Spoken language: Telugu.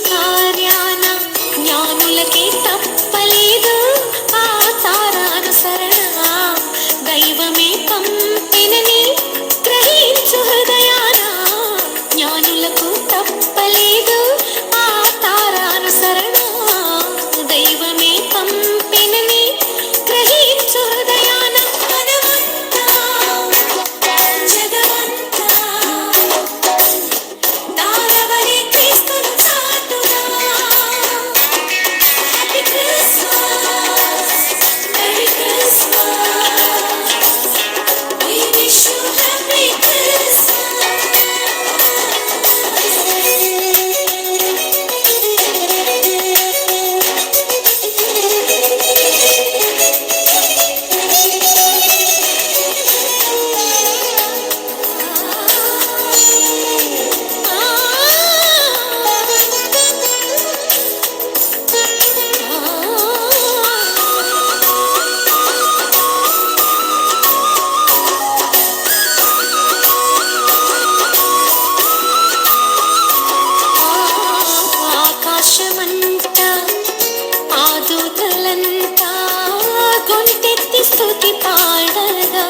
కార్యాన జ్ఞానులకే తప్పలేదు ఆ తారానుసరణ. దైవమే పంపినని గ్రహించు హృదయాన జ్ఞానులకు తప్పలేదు ఆ తారానుసరణ. దైవమే పంపినని గ్రహించు హృదయాన. మనమంతా జగమంతా తారవలే క్రీస్తును చాటురా. Happy Christmas, merry Christmas, we wish you happy ఆకాశమంతా ఆ దూతలంతా గొంతెత్తి స్తుతి పాడగా.